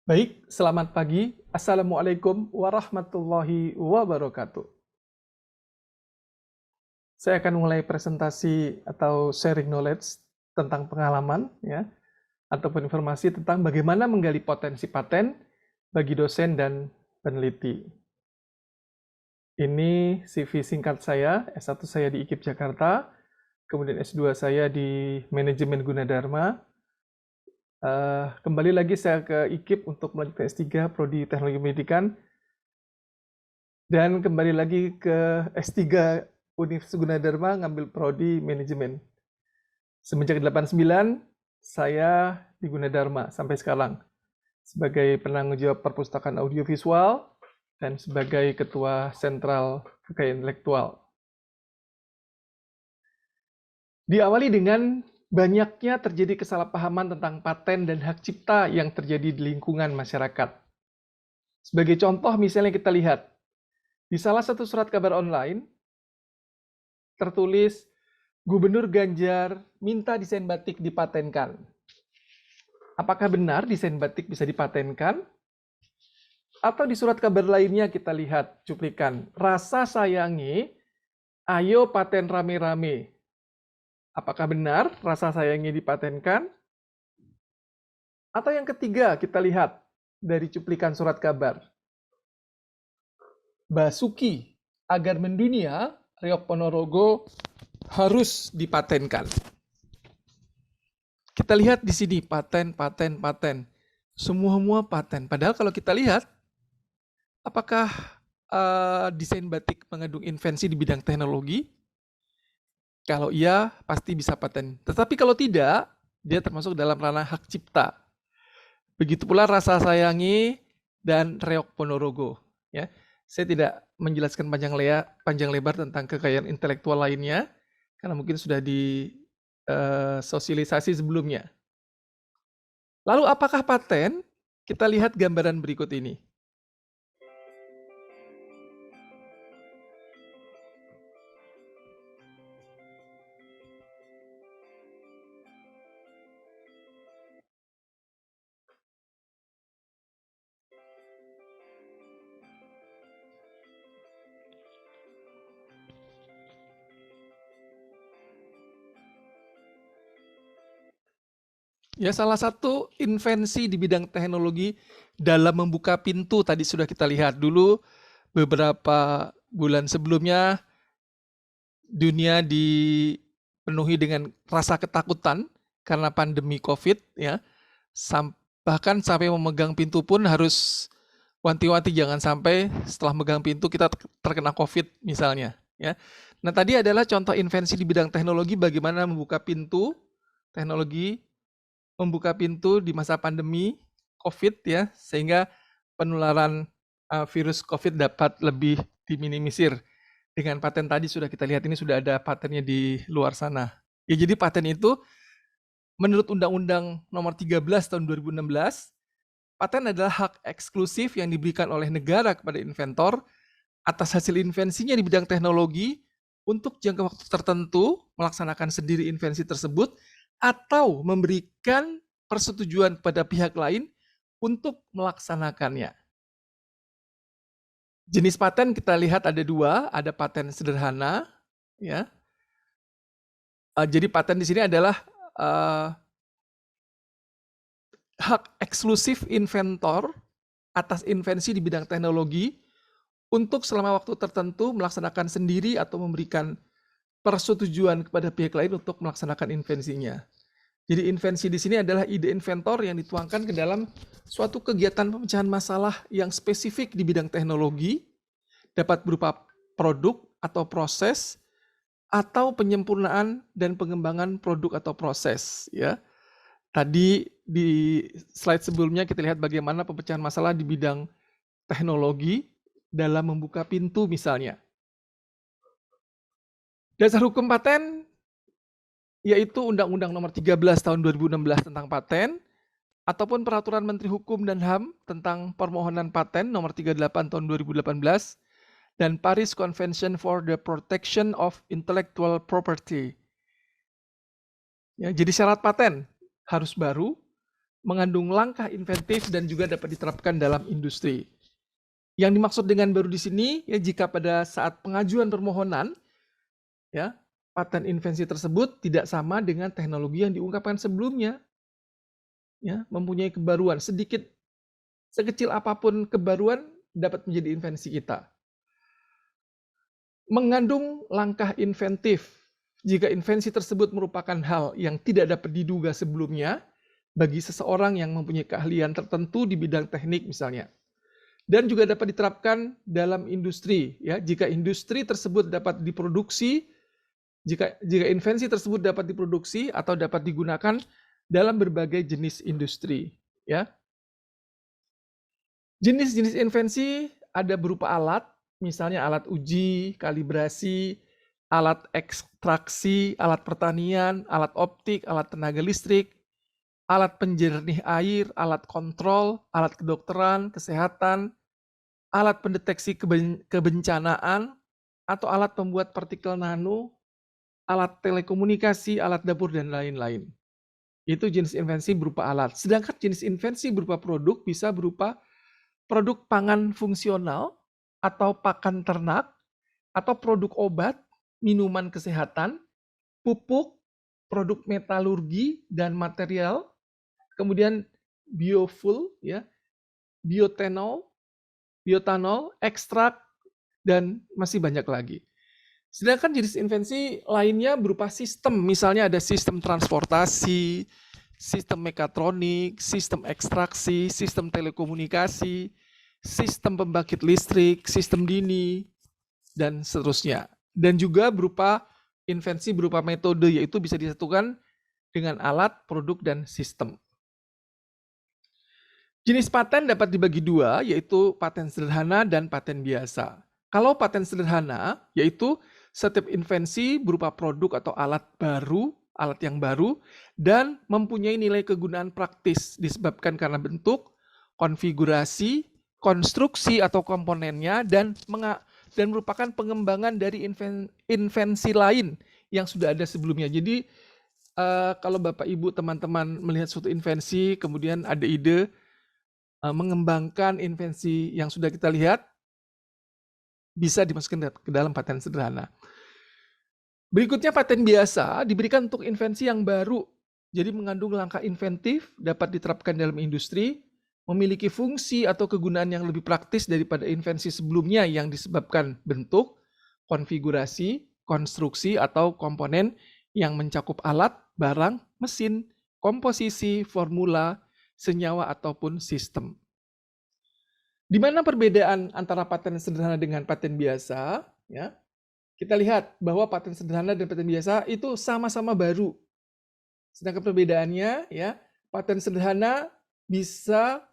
Baik, selamat pagi. Assalamualaikum warahmatullahi wabarakatuh. Saya akan mulai presentasi atau sharing knowledge tentang pengalaman, ya, ataupun informasi tentang bagaimana menggali potensi paten bagi dosen dan peneliti. Ini CV singkat saya, S1 saya di IKIP Jakarta, kemudian S2 saya di Manajemen Gunadarma. Kembali lagi saya ke IKIP untuk melanjutkan S3 Prodi Teknologi Pendidikan, dan kembali lagi ke S3 Universitas Gunadarma ngambil prodi manajemen. Semenjak 89 saya di Gunadarma sampai sekarang sebagai penanggung jawab perpustakaan audiovisual dan sebagai ketua sentral kekayaan intelektual. Diawali dengan banyaknya terjadi kesalahpahaman tentang paten dan hak cipta yang terjadi di lingkungan masyarakat. Sebagai contoh misalnya kita lihat di salah satu surat kabar online tertulis Gubernur Ganjar minta desain batik dipatenkan. Apakah benar desain batik bisa dipatenkan? Atau di surat kabar lainnya kita lihat cuplikan, rasa sayangi, ayo paten rame-rame. Apakah benar rasa sayangi dipatenkan? Atau yang ketiga kita lihat dari cuplikan surat kabar, Basuki agar mendunia, Reok Ponorogo harus dipatenkan. Kita lihat di sini paten. Semua paten. Padahal kalau kita lihat, apakah desain batik mengandung invensi di bidang teknologi? Kalau iya, pasti bisa paten. Tetapi kalau tidak, dia termasuk dalam ranah hak cipta. Begitu pula rasa sayangi dan Reok Ponorogo. Ya, saya tidak menjelaskan panjang lebar tentang kekayaan intelektual lainnya, karena mungkin sudah disosialisasi sebelumnya. Lalu apakah paten? Kita lihat gambaran berikut ini. Ya, salah satu invensi di bidang teknologi dalam membuka pintu tadi sudah kita lihat dulu beberapa bulan sebelumnya dunia dipenuhi dengan rasa ketakutan karena pandemi COVID, ya. Bahkan sampai memegang pintu pun harus wanti-wanti jangan sampai setelah megang pintu kita terkena COVID misalnya, ya. Nah, tadi adalah contoh invensi di bidang teknologi bagaimana membuka pintu teknologi membuka pintu di masa pandemi COVID, ya, sehingga penularan virus COVID dapat lebih diminimisir. Dengan paten tadi sudah kita lihat ini sudah ada patennya di luar sana. Ya, jadi paten itu menurut Undang-Undang Nomor 13 Tahun 2016, paten adalah hak eksklusif yang diberikan oleh negara kepada inventor atas hasil invensinya di bidang teknologi untuk jangka waktu tertentu melaksanakan sendiri invensi tersebut atau memberikan persetujuan pada pihak lain untuk melaksanakannya. Jenis paten kita lihat ada dua, ada paten sederhana, ya. Jadi paten di sini adalah hak eksklusif inventor atas invensi di bidang teknologi untuk selama waktu tertentu melaksanakan sendiri atau memberikan persetujuan kepada pihak lain untuk melaksanakan invensinya. Jadi invensi di sini adalah ide inventor yang dituangkan ke dalam suatu kegiatan pemecahan masalah yang spesifik di bidang teknologi, dapat berupa produk atau proses, atau penyempurnaan dan pengembangan produk atau proses. Ya, tadi di slide sebelumnya kita lihat bagaimana pemecahan masalah di bidang teknologi dalam membuka pintu misalnya. Dasar hukum paten yaitu Undang-Undang Nomor 13 Tahun 2016 tentang paten, ataupun Peraturan Menteri Hukum dan HAM tentang permohonan paten Nomor 38 Tahun 2018, dan Paris Convention for the Protection of Intellectual Property. Ya, jadi syarat paten harus baru, mengandung langkah inventif dan juga dapat diterapkan dalam industri. Yang dimaksud dengan baru di sini, ya jika pada saat pengajuan permohonan, ya paten invensi tersebut tidak sama dengan teknologi yang diungkapkan sebelumnya, ya mempunyai kebaruan sedikit, sekecil apapun kebaruan dapat menjadi invensi kita. Mengandung langkah inventif. Jika invensi tersebut merupakan hal yang tidak dapat diduga sebelumnya bagi seseorang yang mempunyai keahlian tertentu di bidang teknik misalnya. Dan juga dapat diterapkan dalam industri, ya. Jika industri tersebut dapat diproduksi, jika invensi tersebut dapat diproduksi atau dapat digunakan dalam berbagai jenis industri, ya. Jenis-jenis invensi ada berupa alat, misalnya alat uji, kalibrasi, alat ekstraksi, alat pertanian, alat optik, alat tenaga listrik, alat penjernih air, alat kontrol, alat kedokteran, kesehatan, alat pendeteksi kebencanaan, atau alat pembuat partikel nano, alat telekomunikasi, alat dapur, dan lain-lain. Itu jenis invensi berupa alat. Sedangkan jenis invensi berupa produk bisa berupa produk pangan fungsional atau pakan ternak, atau produk obat, minuman kesehatan, pupuk, produk metalurgi dan material, kemudian biofuel, ya, biotenol, biotanol, ekstrak, dan masih banyak lagi. Sedangkan jenis invensi lainnya berupa sistem, misalnya ada sistem transportasi, sistem mekatronik, sistem ekstraksi, sistem telekomunikasi, sistem pembangkit listrik, sistem dini, dan seterusnya. Dan juga berupa invensi berupa metode, yaitu bisa disatukan dengan alat, produk, dan sistem. Jenis paten dapat dibagi dua, yaitu paten sederhana dan paten biasa. Kalau paten sederhana, yaitu setiap invensi berupa produk atau alat baru, alat yang baru, dan mempunyai nilai kegunaan praktis disebabkan karena bentuk, konfigurasi, konstruksi atau komponennya, dan merupakan pengembangan dari invensi lain yang sudah ada sebelumnya. Jadi kalau Bapak Ibu teman-teman melihat suatu invensi, kemudian ada ide mengembangkan invensi yang sudah kita lihat, bisa dimasukkan ke dalam paten sederhana. Berikutnya paten biasa diberikan untuk invensi yang baru, jadi mengandung langkah inventif, dapat diterapkan dalam industri, memiliki fungsi atau kegunaan yang lebih praktis daripada invensi sebelumnya yang disebabkan bentuk, konfigurasi, konstruksi, atau komponen yang mencakup alat, barang, mesin, komposisi, formula, senyawa, ataupun sistem. Di mana perbedaan antara paten sederhana dengan paten biasa? Ya, kita lihat bahwa paten sederhana dan paten biasa itu sama-sama baru. Sedangkan perbedaannya, ya, paten sederhana bisa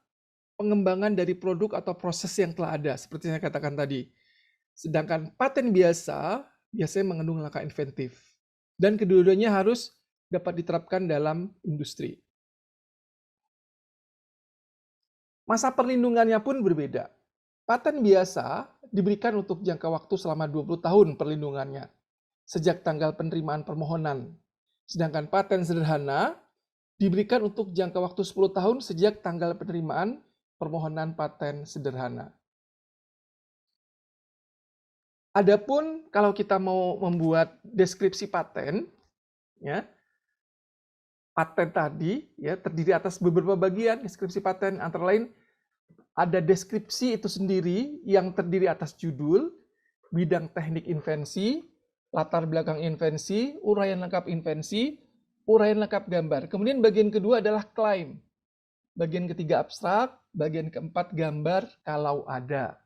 pengembangan dari produk atau proses yang telah ada, seperti saya katakan tadi. Sedangkan paten biasa biasanya mengandung langkah inventif. Dan kedua-duanya harus dapat diterapkan dalam industri. Masa perlindungannya pun berbeda. Paten biasa diberikan untuk jangka waktu selama 20 tahun perlindungannya, sejak tanggal penerimaan permohonan. Sedangkan paten sederhana diberikan untuk jangka waktu 10 tahun sejak tanggal penerimaan permohonan paten sederhana. Adapun kalau kita mau membuat deskripsi paten, ya, paten tadi ya terdiri atas beberapa bagian deskripsi paten, antara lain ada deskripsi itu sendiri yang terdiri atas judul, bidang teknik invensi, latar belakang invensi, uraian lengkap invensi, uraian lengkap gambar. Kemudian bagian kedua adalah klaim. Bagian ketiga abstrak, bagian keempat gambar kalau ada.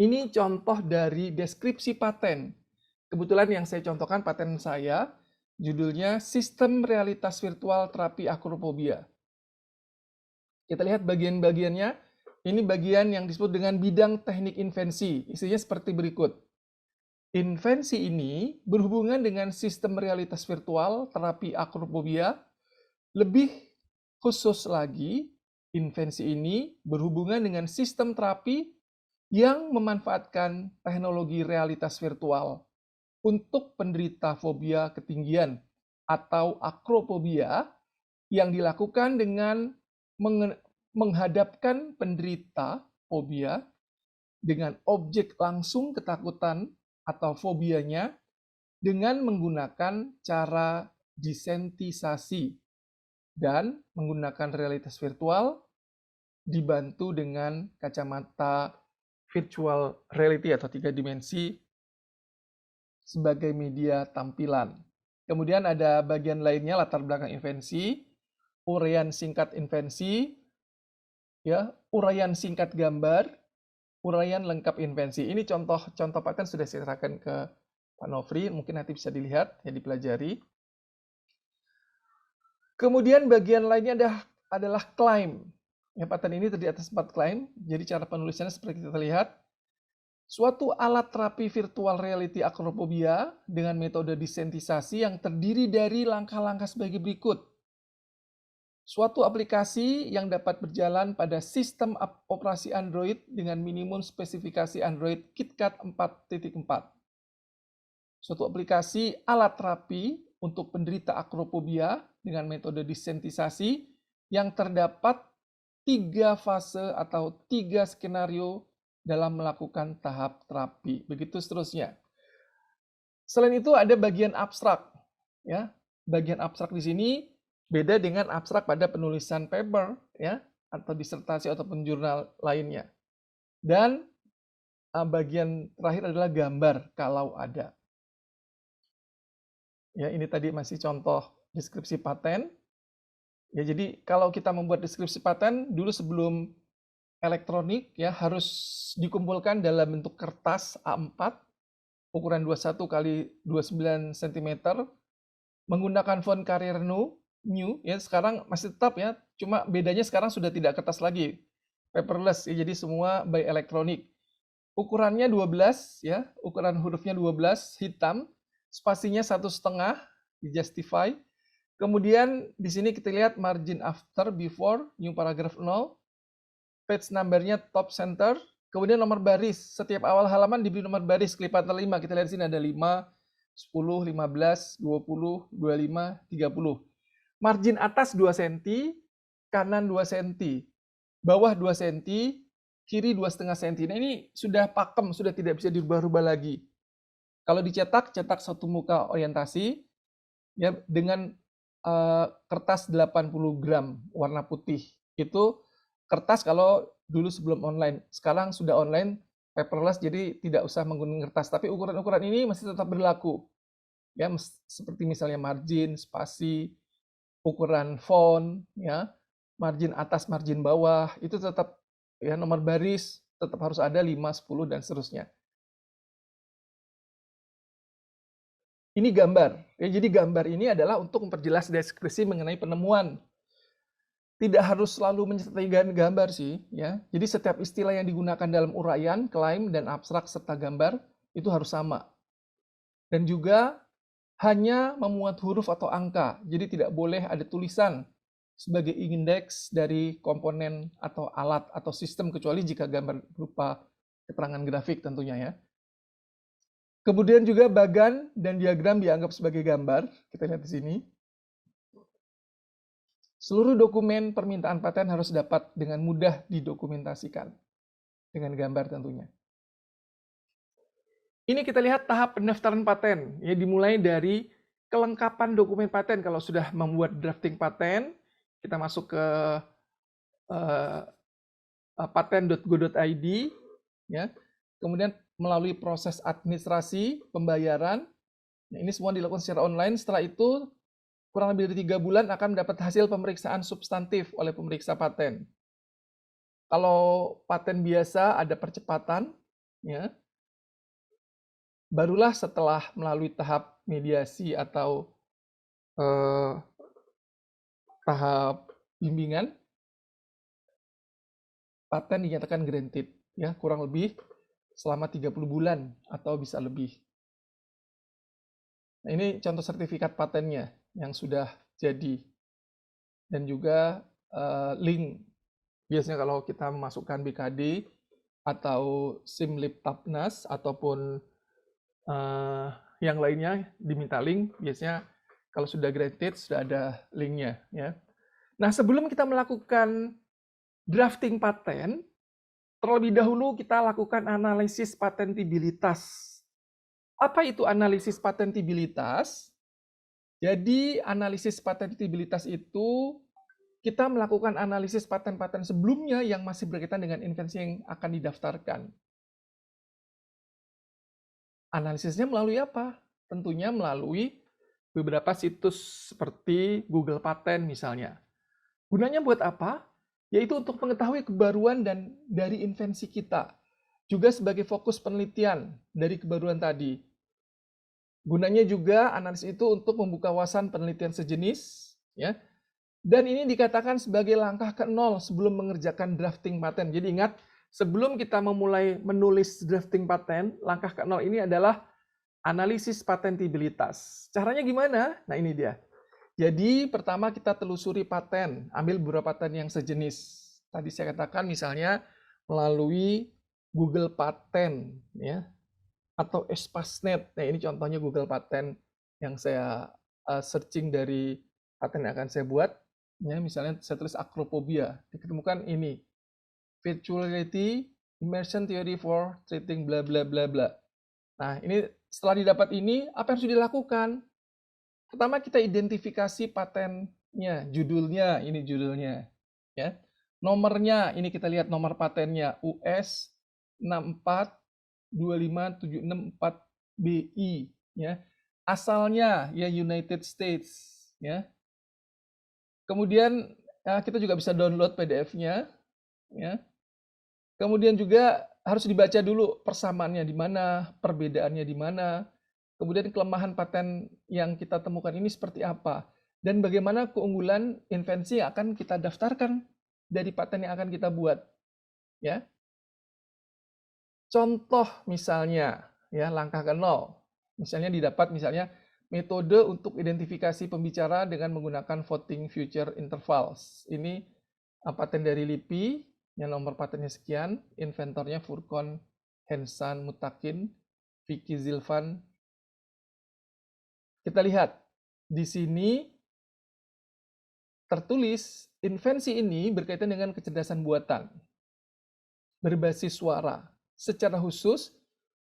Ini contoh dari deskripsi paten. Kebetulan yang saya contohkan paten saya, judulnya Sistem Realitas Virtual Terapi Acrophobia. Kita lihat bagian-bagiannya. Ini bagian yang disebut dengan bidang teknik invensi. Isinya seperti berikut. Invensi ini berhubungan dengan sistem realitas virtual terapi acrophobia. Lebih khusus lagi, invensi ini berhubungan dengan sistem terapi yang memanfaatkan teknologi realitas virtual untuk penderita fobia ketinggian atau acrophobia yang dilakukan dengan menghadapkan penderita fobia dengan objek langsung ketakutan atau fobianya dengan menggunakan cara desensitisasi dan menggunakan realitas virtual dibantu dengan kacamata virtual reality atau 3 dimensi sebagai media tampilan. Kemudian ada bagian lainnya, latar belakang invensi, uraian singkat invensi, ya, uraian singkat gambar, uraian lengkap invensi. Ini contoh paten sudah saya serahkan ke Pak Nofri, mungkin nanti bisa dilihat, ya dipelajari. Kemudian bagian lainnya adalah claim. Ya, paten ini terdiri atas 4 claim, jadi cara penulisannya seperti kita lihat. Suatu alat terapi virtual reality acrophobia dengan metode desensitisasi yang terdiri dari langkah-langkah sebagai berikut. Suatu aplikasi yang dapat berjalan pada sistem operasi Android dengan minimum spesifikasi Android KitKat 4.4. Suatu aplikasi alat terapi untuk penderita acrophobia dengan metode desensitisasi yang terdapat 3 fase atau 3 skenario dalam melakukan tahap terapi. Begitu seterusnya. Selain itu ada bagian abstrak, ya. Bagian abstrak di sini beda dengan abstrak pada penulisan paper, ya, atau disertasi ataupun jurnal lainnya. Dan bagian terakhir adalah gambar kalau ada. Ya, ini tadi masih contoh deskripsi paten. Ya, jadi kalau kita membuat deskripsi paten dulu sebelum elektronik ya harus dikumpulkan dalam bentuk kertas A4 ukuran 21 kali 29 cm menggunakan font Carrier New ya, sekarang masih tetap ya, cuma bedanya sekarang sudah tidak kertas lagi, paperless ya, jadi semua by elektronik. Ukurannya 12 ya, ukuran hurufnya 12 hitam, spasinya 1,5 di Justify. Kemudian di sini kita lihat margin after, before, new paragraph 0, page numbernya top center, kemudian nomor baris. Setiap awal halaman diberi nomor baris kelipatan 5. Kita lihat di sini ada 5, 10, 15, 20, 25, 30. Margin atas 2 cm, kanan 2 cm, bawah 2 cm, kiri 2,5 cm. Nah, ini sudah pakem, sudah tidak bisa dirubah-rubah lagi. Kalau dicetak, cetak satu muka orientasi ya dengan kertas 80 gram warna putih. Itu kertas kalau dulu sebelum online. Sekarang sudah online, paperless, jadi tidak usah menggunakan kertas. Tapi ukuran-ukuran ini masih tetap berlaku. Ya, seperti misalnya margin, spasi, ukuran font, ya, margin atas, margin bawah, itu tetap ya, nomor baris tetap harus ada 5, 10 dan seterusnya. Ini gambar. Ya, jadi gambar ini adalah untuk memperjelas deskripsi mengenai penemuan. Tidak harus selalu menyertai gambar sih, ya. Jadi setiap istilah yang digunakan dalam uraian, klaim, dan abstrak serta gambar itu harus sama. Dan juga hanya memuat huruf atau angka. Jadi tidak boleh ada tulisan sebagai indeks dari komponen atau alat atau sistem kecuali jika gambar berupa keterangan grafik tentunya ya. Kemudian juga bagan dan diagram dianggap sebagai gambar. Kita lihat di sini. Seluruh dokumen permintaan paten harus dapat dengan mudah didokumentasikan. Dengan gambar tentunya. Ini kita lihat tahap pendaftaran paten. Ya, dimulai dari kelengkapan dokumen paten. Kalau sudah membuat drafting paten, kita masuk ke paten.go.id. Ya. Kemudian melalui proses administrasi, pembayaran. Nah, ini semua dilakukan secara online. Setelah itu, kurang lebih dari 3 bulan akan mendapat hasil pemeriksaan substantif oleh pemeriksa paten. Kalau paten biasa ada percepatan, ya, barulah setelah melalui tahap mediasi atau tahap bimbingan, paten dinyatakan granted, ya, kurang lebih selama 30 bulan atau bisa lebih. Nah, ini contoh sertifikat patennya yang sudah jadi. Dan juga link. Biasanya kalau kita memasukkan BKD atau SIMLIP Tapnas ataupun yang lainnya diminta link, biasanya kalau sudah granted sudah ada linknya. Ya. Nah, sebelum kita melakukan drafting paten, terlebih dahulu kita lakukan analisis patentibilitas. Apa itu analisis patentibilitas? Jadi, analisis patentibilitas itu kita melakukan analisis paten-paten sebelumnya yang masih berkaitan dengan invensi yang akan didaftarkan. Analisisnya melalui apa? Tentunya melalui beberapa situs seperti Google Paten misalnya. Gunanya buat apa? Yaitu untuk mengetahui kebaruan dan dari invensi kita. Juga sebagai fokus penelitian dari kebaruan tadi. Gunanya juga analisis itu untuk membuka wawasan penelitian sejenis, ya. Dan ini dikatakan sebagai langkah ke-0 sebelum mengerjakan drafting paten. Jadi ingat, sebelum kita memulai menulis drafting paten, langkah ke-0 ini adalah analisis patentibilitas. Caranya gimana? Nah, ini dia. Jadi pertama kita telusuri paten, ambil beberapa paten yang sejenis. Tadi saya katakan misalnya melalui Google Paten, ya, atau Espasnet. Nah, ini contohnya Google Paten yang saya searching dari paten yang akan saya buat. Ya, misalnya saya tulis acrophobia, diketemukan ini virtual reality immersion theory for treating bla bla bla bla. Nah, ini setelah didapat ini, apa yang harus dilakukan? Pertama kita identifikasi patennya, judulnya, ini judulnya, ya. Nomornya, ini kita lihat nomor patennya US 6425764BI, ya. Asalnya ya United States, ya. Kemudian kita juga bisa download PDF-nya, ya. Kemudian juga harus dibaca dulu persamaannya di mana, perbedaannya di mana, kemudian kelemahan paten yang kita temukan ini seperti apa, dan bagaimana keunggulan invensi yang akan kita daftarkan dari paten yang akan kita buat, ya. Contoh misalnya, ya, langkah ke-0, misalnya didapat misalnya metode untuk identifikasi pembicara dengan menggunakan voting future intervals. Ini paten dari LIPI, yang nomor patennya sekian, inventornya Furqan Hensan Mutakin, Vicky Zilvan. Kita lihat, di sini tertulis, invensi ini berkaitan dengan kecerdasan buatan, berbasis suara. Secara khusus,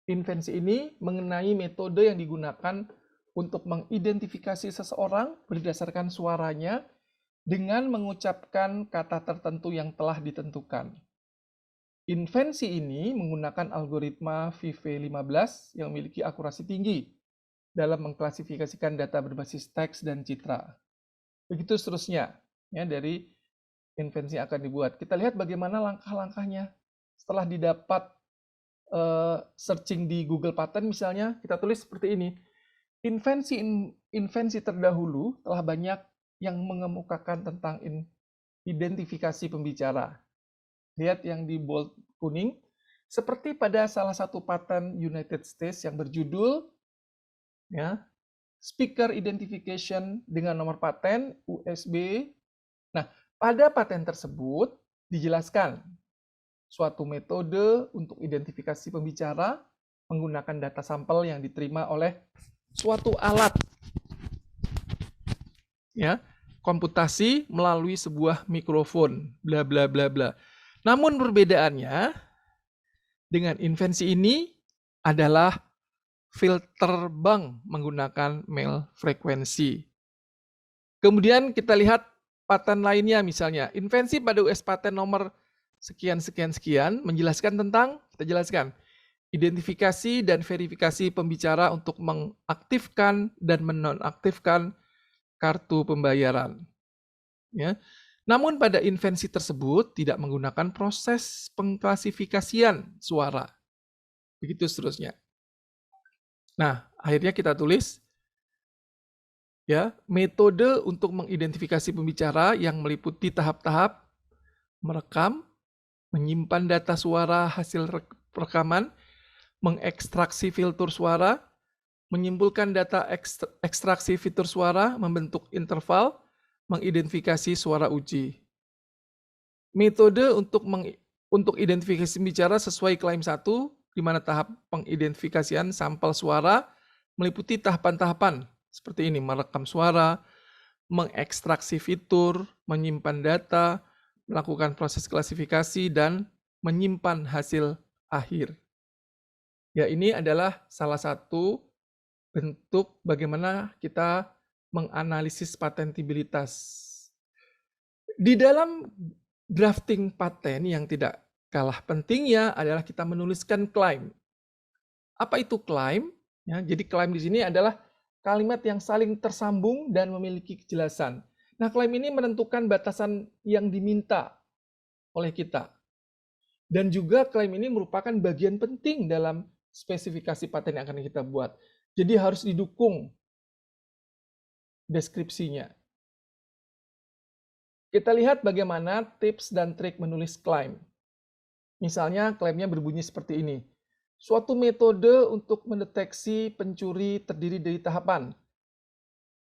invensi ini mengenai metode yang digunakan untuk mengidentifikasi seseorang berdasarkan suaranya dengan mengucapkan kata tertentu yang telah ditentukan. Invensi ini menggunakan algoritma VV15 yang memiliki akurasi tinggi dalam mengklasifikasikan data berbasis teks dan citra. Begitu seterusnya, ya, dari invensi yang akan dibuat. Kita lihat bagaimana langkah-langkahnya. Setelah didapat searching di Google Paten misalnya, kita tulis seperti ini. Invensi terdahulu telah banyak yang mengemukakan tentang identifikasi pembicara. Lihat yang di bold kuning, seperti pada salah satu paten United States yang berjudul, ya, Speaker Identification dengan nomor paten USB. Nah, pada paten tersebut dijelaskan suatu metode untuk identifikasi pembicara menggunakan data sampel yang diterima oleh suatu alat, ya, komputasi melalui sebuah mikrofon, bla bla bla bla. Namun perbedaannya dengan invensi ini adalah filter bank menggunakan male frekuensi. Kemudian kita lihat paten lainnya, misalnya invensi pada US paten nomor sekian sekian sekian menjelaskan tentang, kita jelaskan, identifikasi dan verifikasi pembicara untuk mengaktifkan dan menonaktifkan kartu pembayaran. Ya. Namun pada invensi tersebut tidak menggunakan proses pengklasifikasian suara. Begitu seterusnya. Nah, akhirnya kita tulis, ya, metode untuk mengidentifikasi pembicara yang meliputi tahap-tahap merekam, menyimpan data suara hasil rekaman, mengekstraksi filter suara, menyimpulkan data ekstraksi fitur suara, membentuk interval, mengidentifikasi suara uji. Metode untuk identifikasi pembicara sesuai klaim 1, di mana tahap pengidentifikasian sampel suara meliputi tahapan-tahapan seperti ini, merekam suara, mengekstraksi fitur, menyimpan data, melakukan proses klasifikasi, dan menyimpan hasil akhir. Ya, ini adalah salah satu bentuk bagaimana kita menganalisis patentabilitas. Di dalam drafting paten yang tidak kalah pentingnya adalah kita menuliskan klaim. Apa itu klaim? Ya, jadi klaim di sini adalah kalimat yang saling tersambung dan memiliki kejelasan. Nah, klaim ini menentukan batasan yang diminta oleh kita. Dan juga klaim ini merupakan bagian penting dalam spesifikasi paten yang akan kita buat. Jadi harus didukung deskripsinya. Kita lihat bagaimana tips dan trik menulis klaim. Misalnya klaimnya berbunyi seperti ini. Suatu metode untuk mendeteksi pencuri terdiri dari tahapan.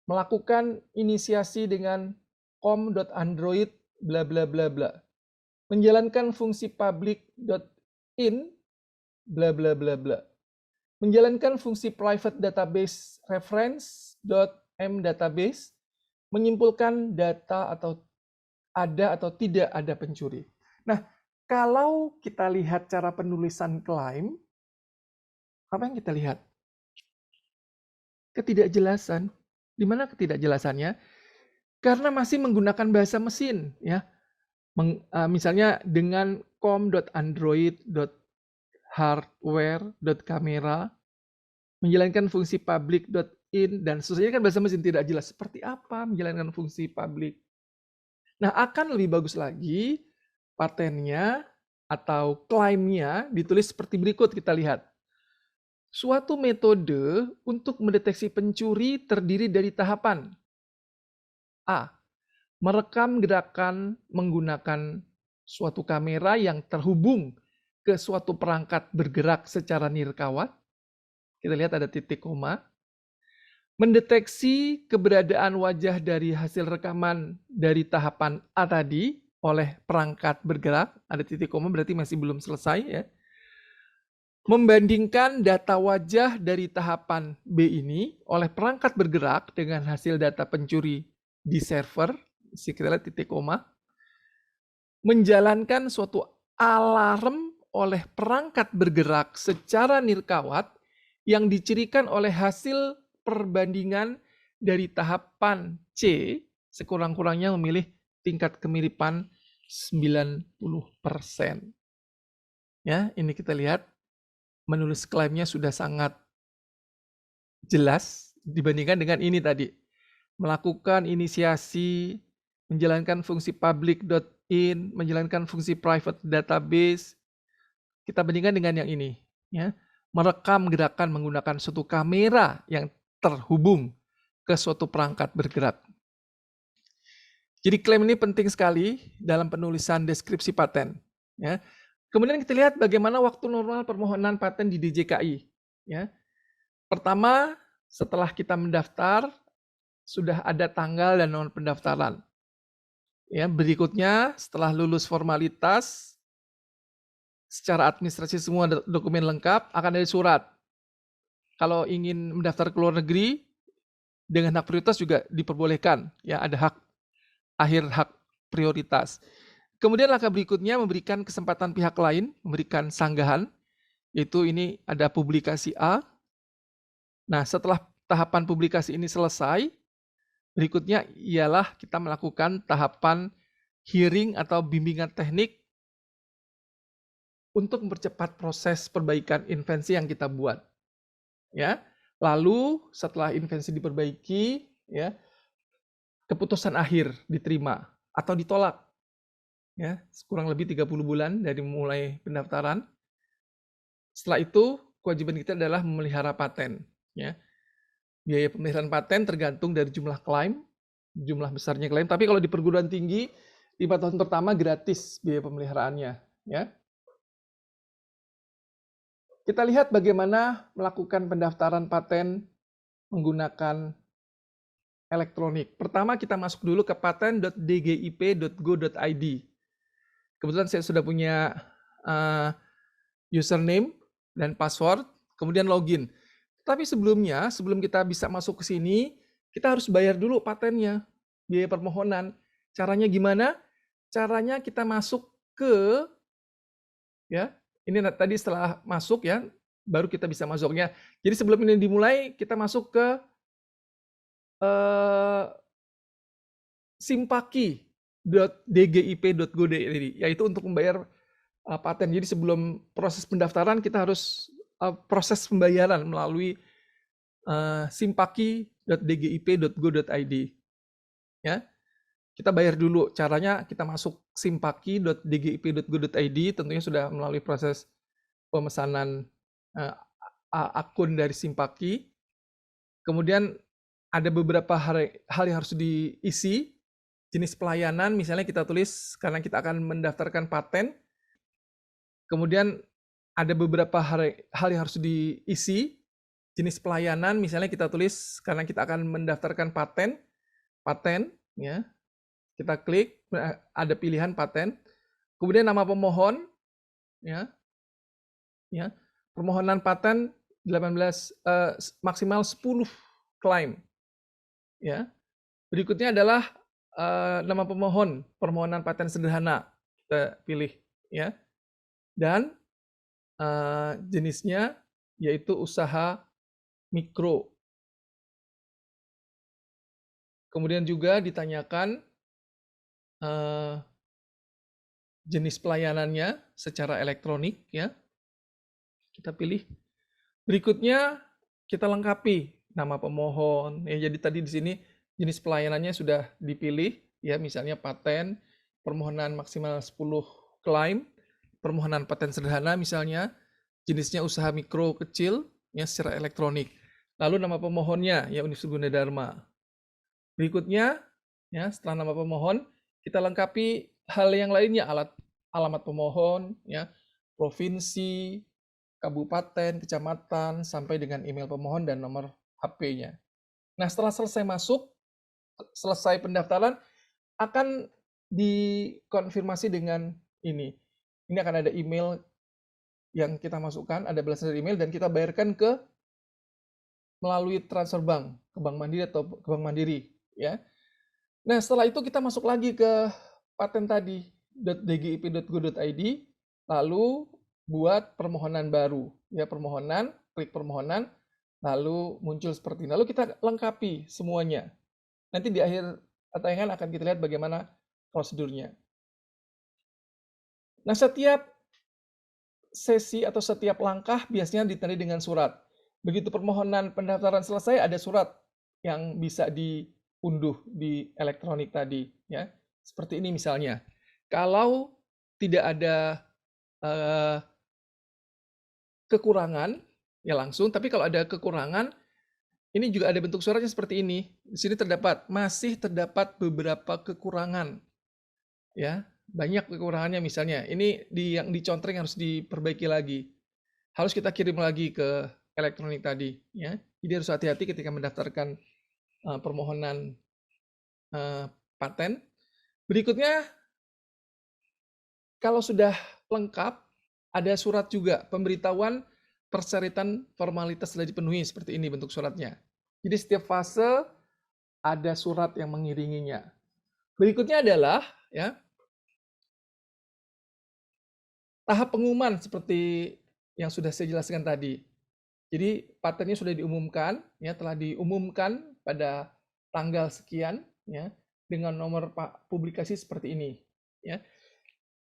Melakukan inisiasi dengan com.android bla bla bla bla. Menjalankan fungsi public.in bla bla bla bla. Menjalankan fungsi private database reference.mdatabase. Menyimpulkan data atau ada atau tidak ada pencuri. Nah, kalau kita lihat cara penulisan klaim, apa yang kita lihat? Ketidakjelasan. Di mana ketidakjelasannya? Karena masih menggunakan bahasa mesin, ya. Misalnya dengan com.android.hardware.camera, menjalankan fungsi public.in, dan seterusnya kan bahasa mesin tidak jelas. Seperti apa menjalankan fungsi public? Nah, akan lebih bagus lagi patennya atau klaimnya ditulis seperti berikut, kita lihat. Suatu metode untuk mendeteksi pencuri terdiri dari tahapan. A. Merekam gerakan menggunakan suatu kamera yang terhubung ke suatu perangkat bergerak secara nirkawat. Kita lihat ada titik koma. Mendeteksi keberadaan wajah dari hasil rekaman dari tahapan A tadi oleh perangkat bergerak, ada titik koma berarti masih belum selesai ya. Membandingkan data wajah dari tahapan B ini oleh perangkat bergerak dengan hasil data pencuri di server, kita lihat titik koma. Menjalankan suatu alarm oleh perangkat bergerak secara nirkawat yang dicirikan oleh hasil perbandingan dari tahapan C, sekurang-kurangnya memilih tingkat kemiripan 90%. Ya, ini kita lihat menulis klaimnya sudah sangat jelas dibandingkan dengan ini tadi. Melakukan inisiasi, menjalankan fungsi public.in, menjalankan fungsi private database. Kita bandingkan dengan yang ini, ya. Merekam gerakan menggunakan suatu kamera yang terhubung ke suatu perangkat bergerak. Jadi klaim ini penting sekali dalam penulisan deskripsi paten. Ya. Kemudian kita lihat bagaimana waktu normal permohonan paten di DJKI. Ya. Pertama, setelah kita mendaftar, sudah ada tanggal dan nomor pendaftaran. Ya, berikutnya, setelah lulus formalitas, secara administrasi semua dokumen lengkap, akan ada surat. Kalau ingin mendaftar ke luar negeri, dengan hak prioritas juga diperbolehkan. Ya, ada hak akhir hak prioritas. Kemudian langkah berikutnya memberikan kesempatan pihak lain, memberikan sanggahan, yaitu ini ada publikasi A. Nah, setelah tahapan publikasi ini selesai, berikutnya ialah kita melakukan tahapan hearing atau bimbingan teknik untuk mempercepat proses perbaikan invensi yang kita buat. Ya, lalu setelah invensi diperbaiki, ya, keputusan akhir diterima atau ditolak. Ya, kurang lebih 30 bulan dari mulai pendaftaran. Setelah itu, kewajiban kita adalah memelihara paten. Ya. Biaya pemeliharaan paten tergantung dari jumlah klaim, jumlah besarnya klaim. Tapi kalau di perguruan tinggi, 5 tahun pertama gratis biaya pemeliharaannya. Ya. Kita lihat bagaimana melakukan pendaftaran paten menggunakan elektronik. Pertama kita masuk dulu ke paten.dgip.go.id. Kebetulan saya sudah punya username dan password, kemudian login. Tapi sebelum kita bisa masuk ke sini, kita harus bayar dulu patennya. biaya permohonan. Caranya gimana? Caranya kita masuk ke, ya, ini tadi setelah masuk ya, baru kita bisa masuknya. Jadi sebelum ini dimulai, kita masuk ke eh, simpaki.dgip.go.id, yaitu untuk membayar paten. Jadi sebelum proses pendaftaran, kita harus proses pembayaran melalui simpaki.dgip.go.id. Ya, kita bayar dulu. Caranya kita masuk simpaki.dgip.go.id, tentunya sudah melalui proses pemesanan akun dari Simpaki. Kemudian ada beberapa hal yang harus diisi. Jenis pelayanan, misalnya kita tulis karena kita akan mendaftarkan paten. Kemudian ada beberapa hal yang harus diisi. Jenis pelayanan, misalnya kita tulis karena kita akan mendaftarkan paten, ya. Kita klik, ada pilihan paten. Kemudian nama pemohon, ya. Permohonan paten 18 maksimal 10 klaim. Ya. Berikutnya adalah nama pemohon, permohonan paten sederhana. Kita pilih, ya. Dan jenisnya yaitu usaha mikro. Kemudian juga ditanyakan jenis pelayanannya secara elektronik, ya. Kita pilih. Berikutnya kita lengkapi nama pemohon. Ya, jadi tadi di sini jenis pelayanannya sudah dipilih, ya, misalnya paten, permohonan maksimal 10 klaim, permohonan paten sederhana misalnya, jenisnya usaha mikro kecil, ya, secara elektronik. Lalu nama pemohonnya, ya, Universitas Gunadarma. Berikutnya, ya, setelah nama pemohon, kita lengkapi hal yang lainnya, alamat pemohon, ya, provinsi, kabupaten, kecamatan, sampai dengan email pemohon dan nomor HP-nya. Nah, setelah selesai pendaftaran, akan dikonfirmasi dengan ini. Ini akan ada email yang kita masukkan, ada balasan dari email, dan kita bayarkan melalui transfer bank, ke Bank Mandiri atau ke Bank Mandiri. Ya. Nah, setelah itu kita masuk lagi ke paten tadi, .dgip.go.id, lalu buat permohonan baru. Ya, permohonan, klik permohonan, lalu muncul seperti ini. Lalu kita lengkapi semuanya. Nanti di akhir tayangan akan kita lihat bagaimana prosedurnya. Nah, setiap sesi atau setiap langkah biasanya ditandai dengan surat. Begitu permohonan pendaftaran selesai, ada surat yang bisa diunduh di elektronik tadi, ya. Seperti ini misalnya. Kalau tidak ada kekurangan, ya langsung. Tapi kalau ada kekurangan, ini juga ada bentuk suratnya seperti ini. Di sini masih terdapat beberapa kekurangan, ya. Banyak kekurangannya misalnya. Ini yang dicontreng harus diperbaiki lagi. Harus kita kirim lagi ke elektronik tadi, ya. Jadi harus hati-hati ketika mendaftarkan permohonan paten. Berikutnya, kalau sudah lengkap, ada surat juga, pemberitahuan persyaratan formalitas sudah dipenuhi, seperti ini bentuk suratnya. Jadi setiap fase ada surat yang mengiringinya. Berikutnya adalah, ya, tahap pengumuman seperti yang sudah saya jelaskan tadi. Jadi patennya sudah diumumkan, ya, telah diumumkan pada tanggal sekian, ya, dengan nomor publikasi seperti ini, ya.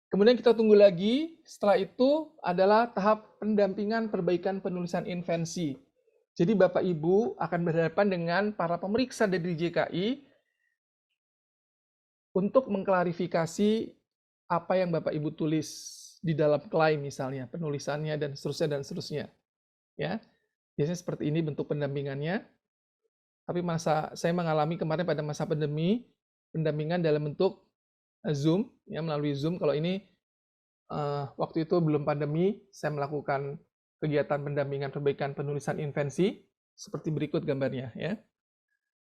Kemudian kita tunggu lagi, setelah itu adalah tahap pendampingan perbaikan penulisan invensi. Jadi Bapak Ibu akan berhadapan dengan para pemeriksa dari DJKI untuk mengklarifikasi apa yang Bapak Ibu tulis di dalam klaim misalnya, penulisannya dan seterusnya. Ya. Biasanya seperti ini bentuk pendampingannya. Tapi saya mengalami kemarin pada masa pandemi, pendampingan dalam bentuk Zoom, ya, melalui Zoom. Kalau ini waktu itu belum pandemi, saya melakukan kegiatan pendampingan perbaikan penulisan invensi seperti berikut gambarnya, ya.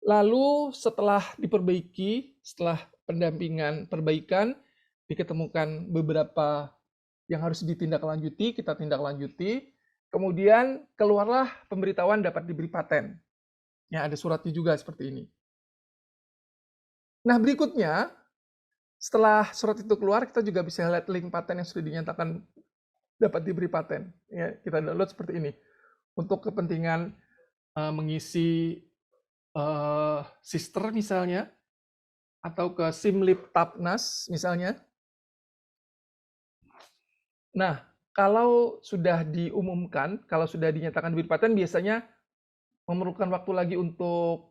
Lalu setelah diperbaiki, setelah pendampingan perbaikan, diketemukan beberapa yang harus ditindaklanjuti, kita tindaklanjuti. Kemudian keluarlah pemberitahuan dapat diberi paten. Ya, ada suratnya juga seperti ini. Nah, berikutnya, setelah surat itu keluar, kita juga bisa lihat link paten yang sudah dinyatakan dapat diberi paten. Ya, kita download seperti ini. Untuk kepentingan mengisi sister misalnya, atau ke Simlip Tapnas misalnya. Nah, kalau sudah diumumkan, kalau sudah dinyatakan diberi paten, biasanya memerlukan waktu lagi untuk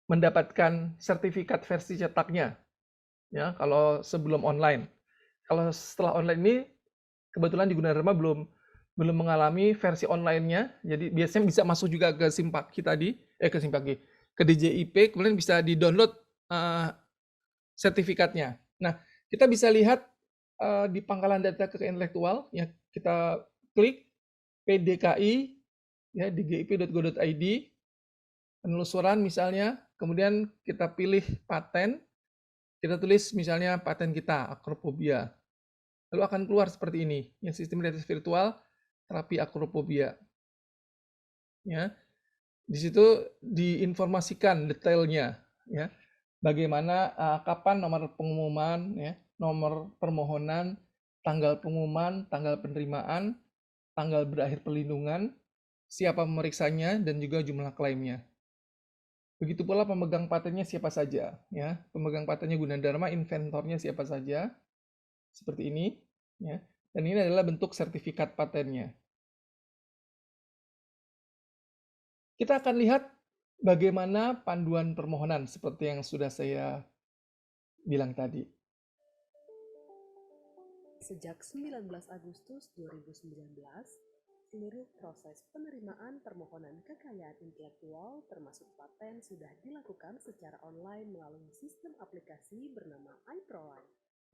mendapatkan sertifikat versi cetaknya, ya, kalau sebelum online. Kalau setelah online ini, kebetulan di Gunadarma belum mengalami versi online-nya, jadi biasanya bisa masuk juga ke Simpaki tadi, ke Simpaki, ke DJIP, kemudian bisa di-download sertifikatnya. Nah, kita bisa lihat di pangkalan data kekayaan intelektual, ya, kita klik PDKI, ya, di gip.go.id, penelusuran misalnya, kemudian kita pilih paten, kita tulis misalnya paten kita, acrophobia. Lalu akan keluar seperti ini, ya, sistem realitas virtual terapi acrophobia. Ya, di situ diinformasikan detailnya, ya, bagaimana kapan nomor pengumuman, ya, nomor permohonan, tanggal pengumuman, tanggal penerimaan, tanggal berakhir perlindungan, siapa pemeriksanya, dan juga jumlah klaimnya. Begitu pula pemegang patennya siapa saja, ya. Pemegang patennya Gunadarma, inventornya siapa saja, seperti ini, ya. Dan ini adalah bentuk sertifikat patennya. Kita akan lihat bagaimana panduan permohonan seperti yang sudah saya bilang tadi. Sejak 19 Agustus 2019, seluruh proses penerimaan permohonan kekayaan intelektual termasuk paten sudah dilakukan secara online melalui sistem aplikasi bernama iProline.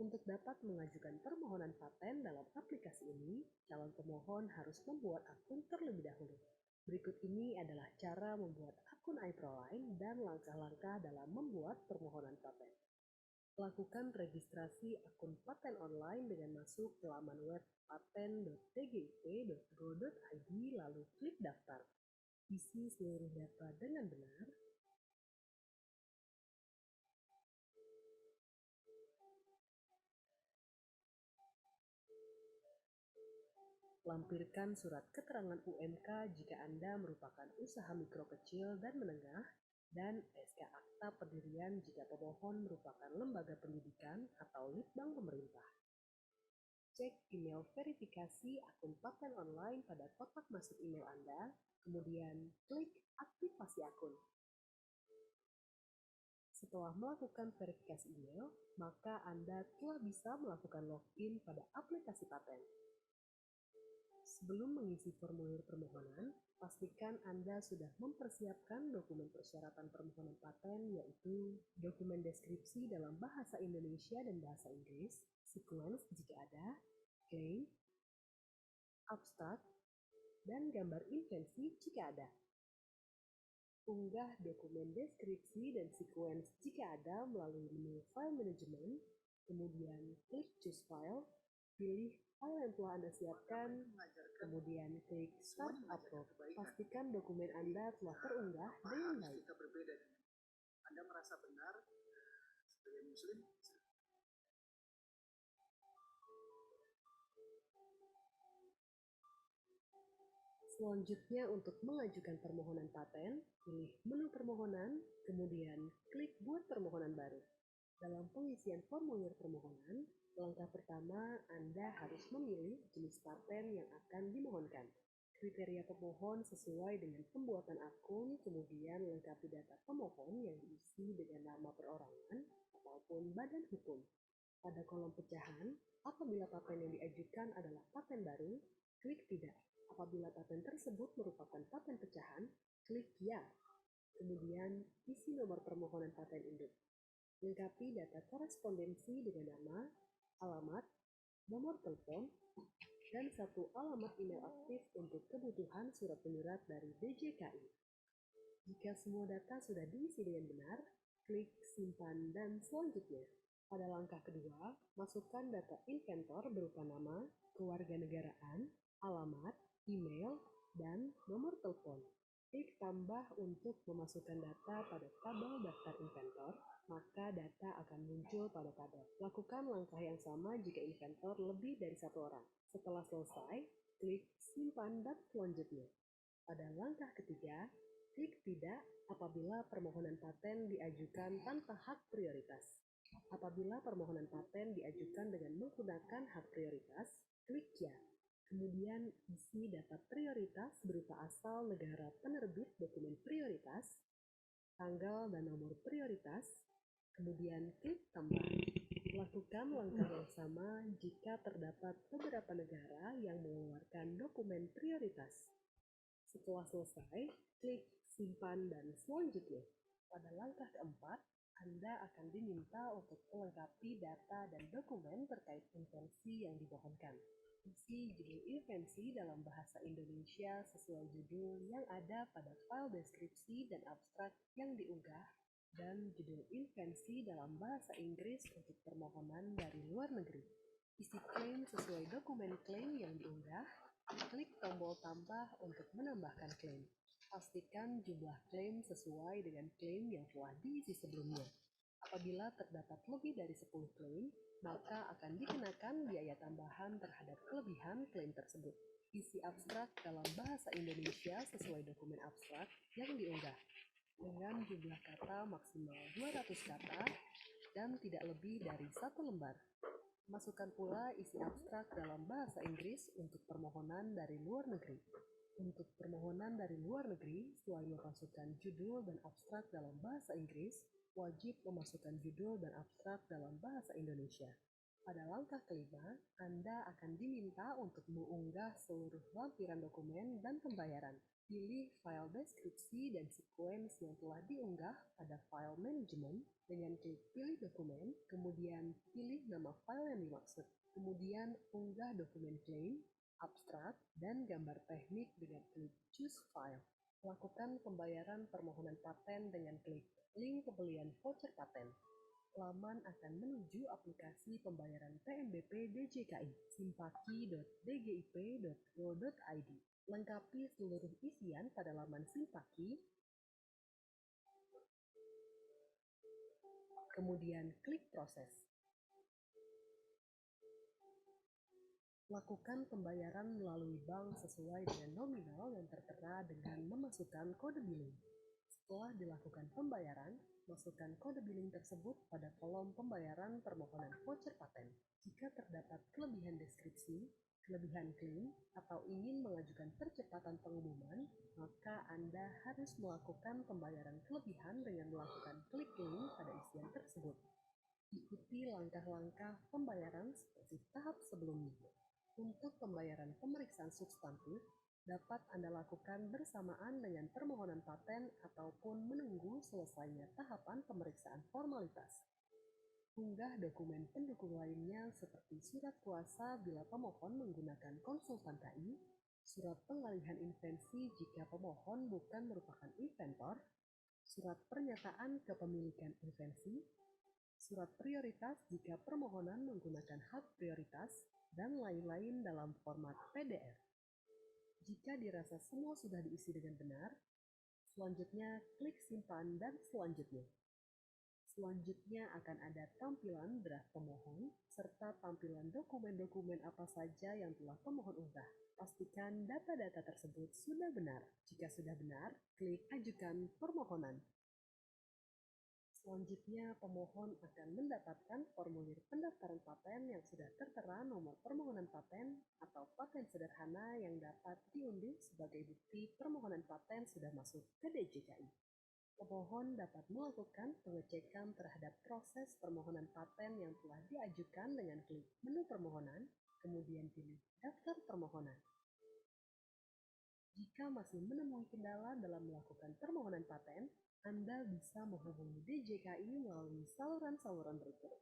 Untuk dapat mengajukan permohonan paten dalam aplikasi ini, calon pemohon harus membuat akun terlebih dahulu. Berikut ini adalah cara membuat akun iProline dan langkah-langkah dalam membuat permohonan paten. Lakukan registrasi akun paten online dengan masuk ke laman web paten.tgip.go.id lalu klik daftar. Isi seluruh data dengan benar. Lampirkan surat keterangan UMK jika Anda merupakan usaha mikro kecil dan menengah, dan SK Akta Pendirian jika pemohon merupakan lembaga pendidikan atau litbang pemerintah. Cek email verifikasi akun paten online pada kotak masuk email Anda, kemudian klik aktifasi akun. Setelah melakukan verifikasi email, maka Anda telah bisa melakukan login pada aplikasi paten. Sebelum mengisi formulir permohonan, pastikan Anda sudah mempersiapkan dokumen persyaratan permohonan paten, yaitu dokumen deskripsi dalam bahasa Indonesia dan bahasa Inggris, sequence jika ada, claim, abstract, dan gambar invensi jika ada. Unggah dokumen deskripsi dan sequence jika ada melalui menu File Management, kemudian klik Choose File, pilih file yang telah Anda siapkan, kemudian klik Start Upload. Pastikan dokumen Anda telah terunggah dengan baik. Anda merasa benar sebagai muslim? Selanjutnya, untuk mengajukan permohonan paten, pilih menu permohonan, kemudian klik Buat Permohonan Baru. Dalam pengisian formulir permohonan, langkah pertama Anda harus memilih jenis paten yang akan dimohonkan. Kriteria pemohon sesuai dengan pembuatan akun, kemudian lengkapi data pemohon yang diisi dengan nama perorangan ataupun badan hukum. Pada kolom pecahan, apabila paten yang diajukan adalah paten baru, klik tidak. Apabila paten tersebut merupakan paten pecahan, klik ya. Kemudian isi nomor permohonan paten induk. Lengkapi data korespondensi dengan nama, alamat, nomor telepon, dan satu alamat email aktif untuk kebutuhan surat menyurat dari DJKI. Jika semua data sudah diisi dengan benar, klik simpan dan selanjutnya. Pada langkah kedua, masukkan data inventor berupa nama, kewarganegaraan, alamat, email, dan nomor telepon. Klik tambah untuk memasukkan data pada tabel daftar inventor, maka data akan muncul pada tabel. Lakukan langkah yang sama jika inventor lebih dari satu orang. Setelah selesai, klik simpan dan selanjutnya. Pada langkah ketiga, klik tidak apabila permohonan paten diajukan tanpa hak prioritas. Apabila permohonan paten diajukan dengan menggunakan hak prioritas, klik ya. Kemudian isi data prioritas berupa asal negara penerbit dokumen prioritas, tanggal dan nomor prioritas, kemudian klik tambah. Lakukan langkah yang sama jika terdapat beberapa negara yang mengeluarkan dokumen prioritas. Setelah selesai, klik simpan dan selanjutnya. Pada langkah keempat, Anda akan diminta untuk melengkapi data dan dokumen terkait invensi yang dimohonkan. Isi judul invensi dalam bahasa Indonesia sesuai judul yang ada pada file deskripsi dan abstrak yang diunggah, dan judul invensi dalam bahasa Inggris untuk permohonan dari luar negeri. Isi klaim sesuai dokumen klaim yang diunggah. Klik tombol tambah untuk menambahkan klaim. Pastikan jumlah klaim sesuai dengan klaim yang telah diisi sebelumnya. Apabila terdapat lebih dari 10 klaim, maka akan dikenakan biaya tambahan terhadap kelebihan klaim tersebut. Isi abstrak dalam bahasa Indonesia sesuai dokumen abstrak yang diunggah, dengan jumlah kata maksimal 200 kata dan tidak lebih dari 1 lembar. Masukkan pula isi abstrak dalam bahasa Inggris untuk permohonan dari luar negeri. Untuk permohonan dari luar negeri, selain memasukkan judul dan abstrak dalam bahasa Inggris, wajib memasukkan judul dan abstrak dalam bahasa Indonesia. Pada langkah kelima, Anda akan diminta untuk mengunggah seluruh lampiran dokumen dan pembayaran. Pilih file deskripsi dan sequence yang telah diunggah pada file manajemen dengan klik pilih dokumen, kemudian pilih nama file yang dimaksud. Kemudian unggah dokumen klaim, abstrak, dan gambar teknik dengan klik choose file. Lakukan pembayaran permohonan paten dengan klik link pembelian voucher paten. Laman akan menuju aplikasi pembayaran PMBP DJKI, simpaki.dgip.go.id. Lengkapi seluruh isian pada laman Simpaki, kemudian klik proses. Lakukan pembayaran melalui bank sesuai dengan nominal yang tertera dengan memasukkan kode billing. Setelah dilakukan pembayaran, masukkan kode billing tersebut pada kolom pembayaran permohonan voucher paten. Jika terdapat kelebihan deskripsi, kelebihan klaim, atau ingin mengajukan percepatan pengumuman, maka Anda harus melakukan pembayaran kelebihan dengan melakukan klik link pada isian tersebut. Ikuti langkah-langkah pembayaran seperti tahap sebelumnya. Untuk pembayaran pemeriksaan substantif, dapat Anda lakukan bersamaan dengan permohonan paten ataupun menunggu selesainya tahapan pemeriksaan formalitas. Unggah dokumen pendukung lainnya seperti surat kuasa bila pemohon menggunakan konsultan KI, surat pengalihan invensi jika pemohon bukan merupakan inventor, surat pernyataan kepemilikan invensi, surat prioritas jika permohonan menggunakan hak prioritas, dan lain-lain dalam format PDF. Jika dirasa semua sudah diisi dengan benar, selanjutnya klik simpan dan selanjutnya. Selanjutnya akan ada tampilan draft pemohon, serta tampilan dokumen-dokumen apa saja yang telah pemohon unggah. Pastikan data-data tersebut sudah benar. Jika sudah benar, klik ajukan permohonan. Selanjutnya, pemohon akan mendapatkan formulir pendaftaran paten yang sudah tertera nomor permohonan paten atau paten sederhana yang dapat diunduh sebagai bukti permohonan paten sudah masuk ke DJKI. Pemohon dapat melakukan pengecekan terhadap proses permohonan paten yang telah diajukan dengan klik menu permohonan, kemudian pilih daftar permohonan. Jika masih menemui kendala dalam melakukan permohonan paten, Anda bisa menghubungi DJKI melalui saluran-saluran berikut.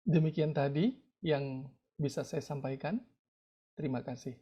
Demikian tadi yang bisa saya sampaikan. Terima kasih.